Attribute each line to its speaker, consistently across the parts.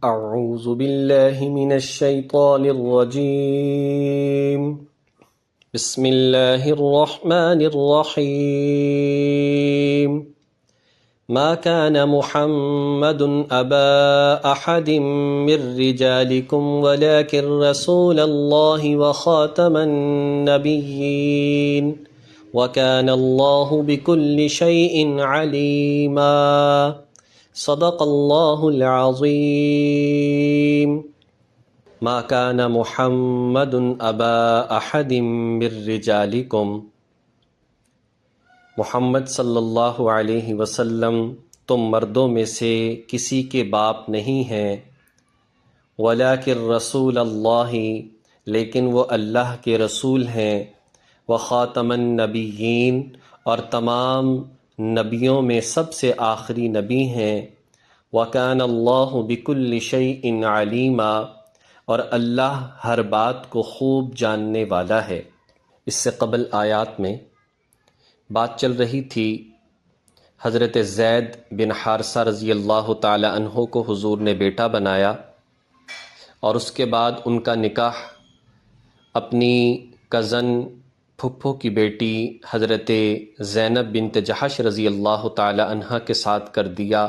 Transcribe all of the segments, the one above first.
Speaker 1: أعوذ بالله من الشيطان الرجيم. بسم الله الرحمن الرحيم. ما كان محمد أبا أحد من رجالكم ولكن رسول الله وخاتم النبيين وكان الله بكل شيء عليما. صدق اللہ العظیم. ما كان محمد ابا احد من رجالکم، محمد صلی اللہ علیہ وسلم تم مردوں میں سے کسی کے باپ نہیں ہیں، ولیکن رسول اللہ، لیکن وہ اللہ کے رسول ہیں، وخاتم النبیین، اور تمام نبیوں میں سب سے آخری نبی ہیں، وَكَانَ اللَّهُ بِكُلِّ شَيْءٍ عَلِيمًا، اور اللہ ہر بات کو خوب جاننے والا ہے۔ اس سے قبل آیات میں بات چل رہی تھی حضرت زید بن حارثہ رضی اللہ تعالی عنہ کو حضور نے بیٹا بنایا، اور اس کے بعد ان کا نکاح اپنی کزن پھپھو کی بیٹی حضرت زینب بنت جحش رضی اللہ تعالی عنہ کے ساتھ کر دیا،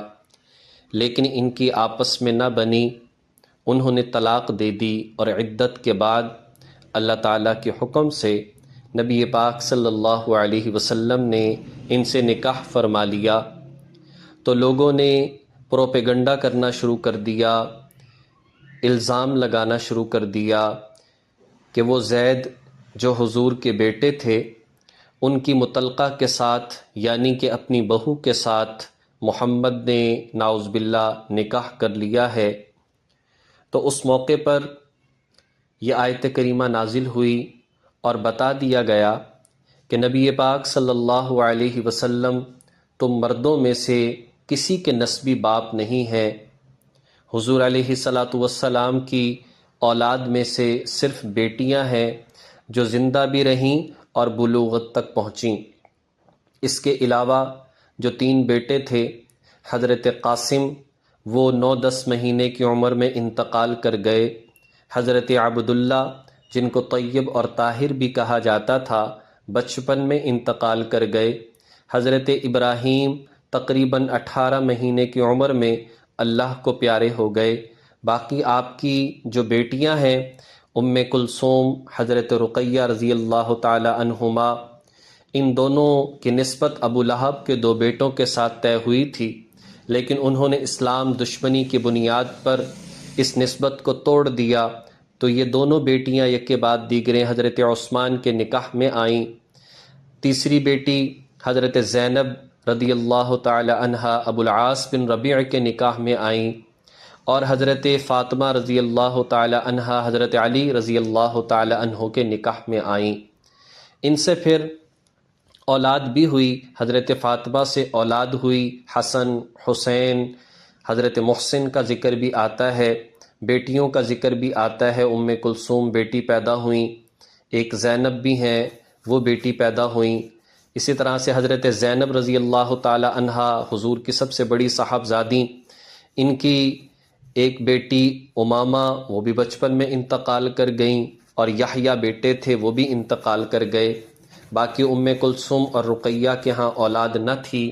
Speaker 1: لیکن ان کی آپس میں نہ بنی، انہوں نے طلاق دے دی، اور عدت کے بعد اللہ تعالیٰ کے حکم سے نبی پاک صلی اللہ علیہ وسلم نے ان سے نکاح فرما لیا۔ تو لوگوں نے پروپیگنڈا کرنا شروع کر دیا، الزام لگانا شروع کر دیا کہ وہ زید جو حضور کے بیٹے تھے، ان کی مطلقہ کے ساتھ یعنی کہ اپنی بہو کے ساتھ محمد نے نعوذ باللہ نکاح کر لیا ہے۔ تو اس موقع پر یہ آیت کریمہ نازل ہوئی اور بتا دیا گیا کہ نبی پاک صلی اللہ علیہ وسلم تم مردوں میں سے کسی کے نسبی باپ نہیں ہیں۔ حضور علیہ السلام کی اولاد میں سے صرف بیٹیاں ہیں جو زندہ بھی رہیں اور بلوغت تک پہنچیں۔ اس کے علاوہ جو 3 بیٹے تھے، حضرت قاسم وہ 9-10 مہینے کی عمر میں انتقال کر گئے، حضرت عبداللہ جن کو طیب اور طاہر بھی کہا جاتا تھا بچپن میں انتقال کر گئے، حضرت ابراہیم تقریباً 18 مہینے کی عمر میں اللہ کو پیارے ہو گئے۔ باقی آپ کی جو بیٹیاں ہیں، ام کلثوم، حضرت رقیہ رضی اللہ تعالی عنہما، ان دونوں کی نسبت ابو لہب کے 2 بیٹوں کے ساتھ طے ہوئی تھی، لیکن انہوں نے اسلام دشمنی کی بنیاد پر اس نسبت کو توڑ دیا، تو یہ دونوں بیٹیاں یک کے بعد دیگریں حضرت عثمان کے نکاح میں آئیں۔ تیسری بیٹی حضرت زینب رضی اللہ تعالی عنہا ابو العاص بن ربیع کے نکاح میں آئیں، اور حضرت فاطمہ رضی اللہ تعالی عنہا حضرت علی رضی اللہ تعالی عنہ کے نکاح میں آئیں۔ ان سے پھر اولاد بھی ہوئی، حضرت فاطمہ سے اولاد ہوئی، حسن، حسین، حضرت محسن کا ذکر بھی آتا ہے، بیٹیوں کا ذکر بھی آتا ہے، ام کلثوم بیٹی پیدا ہوئیں، ایک زینب بھی ہیں وہ بیٹی پیدا ہوئیں۔ اسی طرح سے حضرت زینب رضی اللہ تعالی عنہا حضور کی سب سے بڑی صاحبزادی، ان کی ایک بیٹی امامہ وہ بھی بچپن میں انتقال کر گئیں، اور یحییٰ بیٹے تھے وہ بھی انتقال کر گئے۔ باقی ام کلثوم اور رقیہ کے ہاں اولاد نہ تھی۔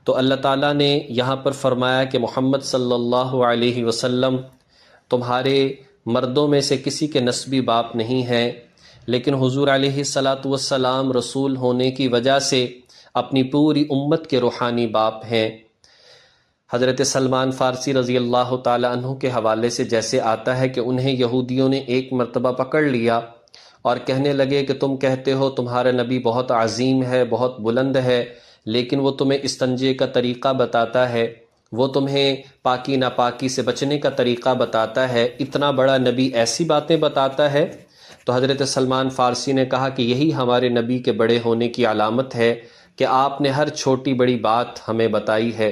Speaker 1: تو اللہ تعالیٰ نے یہاں پر فرمایا کہ محمد صلی اللہ علیہ وسلم تمہارے مردوں میں سے کسی کے نسبی باپ نہیں ہیں، لیکن حضور علیہ السلام رسول ہونے کی وجہ سے اپنی پوری امت کے روحانی باپ ہیں۔ حضرت سلمان فارسی رضی اللہ تعالی عنہ کے حوالے سے جیسے آتا ہے کہ انہیں یہودیوں نے ایک مرتبہ پکڑ لیا اور کہنے لگے کہ تم کہتے ہو تمہارا نبی بہت عظیم ہے، بہت بلند ہے، لیکن وہ تمہیں استنجے کا طریقہ بتاتا ہے، وہ تمہیں پاکی ناپاکی سے بچنے کا طریقہ بتاتا ہے، اتنا بڑا نبی ایسی باتیں بتاتا ہے؟ تو حضرت سلمان فارسی نے کہا کہ یہی ہمارے نبی کے بڑے ہونے کی علامت ہے کہ آپ نے ہر چھوٹی بڑی بات ہمیں بتائی ہے۔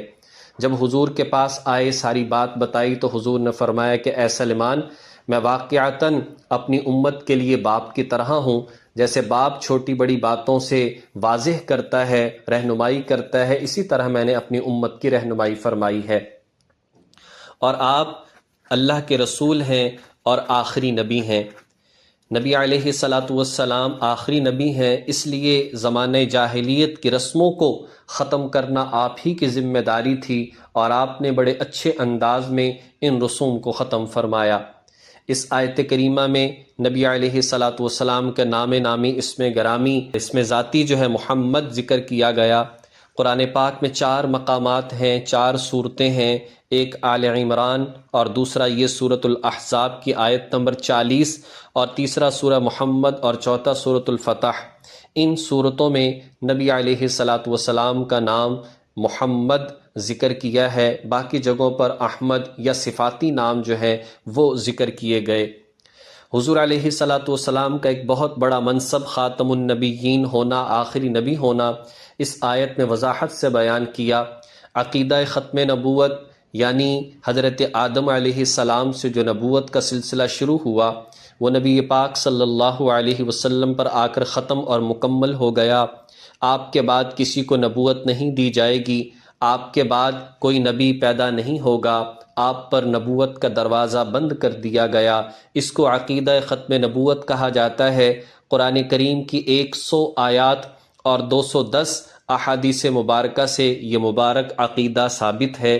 Speaker 1: جب حضور کے پاس آئے ساری بات بتائی تو حضور نے فرمایا کہ اے سلمان، میں واقعتاً اپنی امت کے لیے باپ کی طرح ہوں، جیسے باپ چھوٹی بڑی باتوں سے واضح کرتا ہے، رہنمائی کرتا ہے، اسی طرح میں نے اپنی امت کی رہنمائی فرمائی ہے۔ اور آپ اللہ کے رسول ہیں اور آخری نبی ہیں۔ نبی علیہ الصلاۃ والسلام آخری نبی ہیں، اس لیے زمانہ جاہلیت کی رسموں کو ختم کرنا آپ ہی کی ذمہ داری تھی، اور آپ نے بڑے اچھے انداز میں ان رسوم کو ختم فرمایا۔ اس آیت کریمہ میں نبی علیہ الصلاۃ والسلام کے نام نامی اسم گرامی، اسم ذاتی جو ہے محمد ذکر کیا گیا۔ قرآن پاک میں 4 مقامات ہیں، 4 صورتیں ہیں، ایک آل عمران اور دوسرا یہ سورۃ الاحزاب کی آیت نمبر 40 اور تیسرا سورہ محمد اور چوتھا سورۃ الفتح۔ ان صورتوں میں نبی علیہ الصلاۃ والسلام کا نام محمد ذکر کیا ہے، باقی جگہوں پر احمد یا صفاتی نام جو ہے وہ ذکر کیے گئے۔ حضور علیہ الصلاۃ والسلام کا ایک بہت بڑا منصب خاتم النبیین ہونا، آخری نبی ہونا، اس آیت میں وضاحت سے بیان کیا۔ عقیدہ ختم نبوت یعنی حضرت آدم علیہ السلام سے جو نبوت کا سلسلہ شروع ہوا، وہ نبی پاک صلی اللہ علیہ وسلم پر آ کر ختم اور مکمل ہو گیا۔ آپ کے بعد کسی کو نبوت نہیں دی جائے گی، آپ کے بعد کوئی نبی پیدا نہیں ہوگا، آپ پر نبوت کا دروازہ بند کر دیا گیا۔ اس کو عقیدہ ختم نبوت کہا جاتا ہے۔ قرآن کریم کی 100 آیات اور 210 احادیث مبارکہ سے یہ مبارک عقیدہ ثابت ہے۔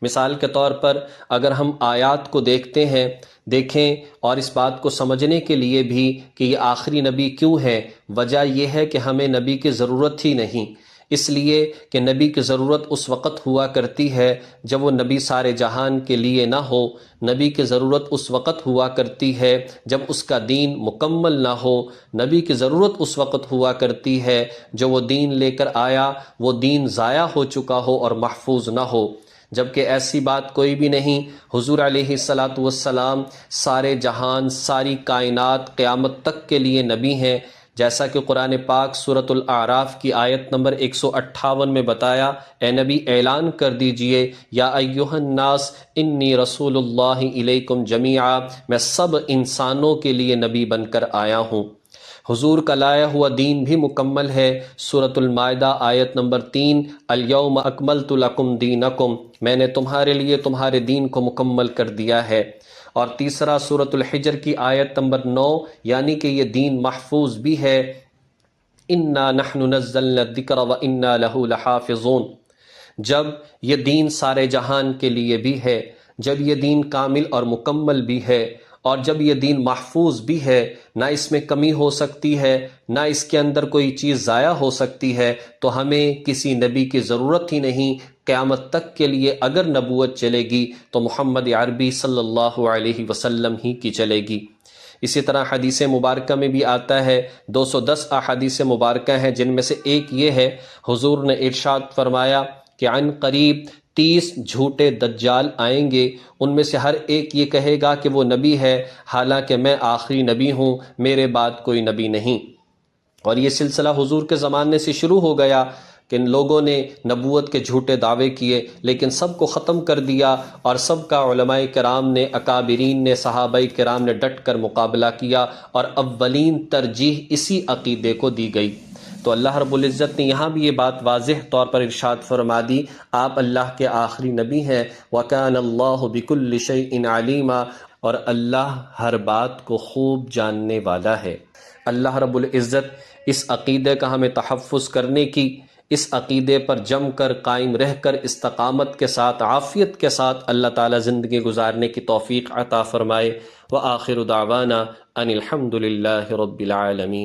Speaker 1: مثال کے طور پر اگر ہم آیات کو دیکھیں اور اس بات کو سمجھنے کے لیے بھی کہ یہ آخری نبی کیوں ہے، وجہ یہ ہے کہ ہمیں نبی کی ضرورت ہی نہیں، اس لیے کہ نبی کی ضرورت اس وقت ہوا کرتی ہے جب وہ نبی سارے جہان کے لیے نہ ہو، نبی کی ضرورت اس وقت ہوا کرتی ہے جب اس کا دین مکمل نہ ہو، نبی کی ضرورت اس وقت ہوا کرتی ہے جو وہ دین لے کر آیا وہ دین ضائع ہو چکا ہو اور محفوظ نہ ہو، جبکہ ایسی بات کوئی بھی نہیں۔ حضور علیہ الصلاۃ والسلام سارے جہان، ساری کائنات، قیامت تک کے لیے نبی ہیں، جیسا کہ قرآن پاک سورۃ الاعراف کی آیت نمبر 158 میں بتایا، اے نبی اعلان کر دیجئے، یا ایھا الناس انی رسول اللہ الیکم جمیعا، میں سب انسانوں کے لیے نبی بن کر آیا ہوں۔ حضور کا لایا ہوا دین بھی مکمل ہے۔ سورۃ المائدہ آیت نمبر 3، الیوم اکملت لکم دینکم، میں نے تمہارے لیے تمہارے دین کو مکمل کر دیا ہے۔ اور تیسرا سورۃ الحجر کی آیت نمبر 9، یعنی کہ یہ دین محفوظ بھی ہے، انا نحن نزلنا الذکر وانا لہ لحافظون، جب یہ دین سارے جہان کے لیے بھی ہے، جب یہ دین کامل اور مکمل بھی ہے، اور جب یہ دین محفوظ بھی ہے، نہ اس میں کمی ہو سکتی ہے، نہ اس کے اندر کوئی چیز ضائع ہو سکتی ہے، تو ہمیں کسی نبی کی ضرورت ہی نہیں۔ قیامت تک کے لیے اگر نبوت چلے گی تو محمد عربی صلی اللہ علیہ وسلم ہی کی چلے گی۔ اسی طرح حدیث مبارکہ میں بھی آتا ہے، 210 احادیث مبارکہ ہیں، جن میں سے ایک یہ ہے، حضور نے ارشاد فرمایا کہ عن قریب 30 جھوٹے دجال آئیں گے، ان میں سے ہر ایک یہ کہے گا کہ وہ نبی ہے، حالانکہ میں آخری نبی ہوں، میرے بعد کوئی نبی نہیں۔ اور یہ سلسلہ حضور کے زمانے سے شروع ہو گیا کہ ان لوگوں نے نبوت کے جھوٹے دعوے کیے، لیکن سب کو ختم کر دیا، اور سب کا علماء کرام نے، اکابرین نے، صحابہ کرام نے ڈٹ کر مقابلہ کیا، اور اولین ترجیح اسی عقیدے کو دی گئی۔ تو اللہ رب العزت نے یہاں بھی یہ بات واضح طور پر ارشاد فرما دی، آپ اللہ کے آخری نبی ہیں، وَكَانَ اللَّهُ بِكُلِّ شَيْءٍ عَلِيمًا، اور اللہ ہر بات کو خوب جاننے والا ہے۔ اللہ رب العزت اس عقیدے کا ہمیں تحفظ کرنے کی، اس عقیدے پر جم کر قائم رہ کر استقامت کے ساتھ، عافیت کے ساتھ اللہ تعالی زندگی گزارنے کی توفیق عطا فرمائے۔ وآخر دعوانا ان الحمد للہ رب العالمین۔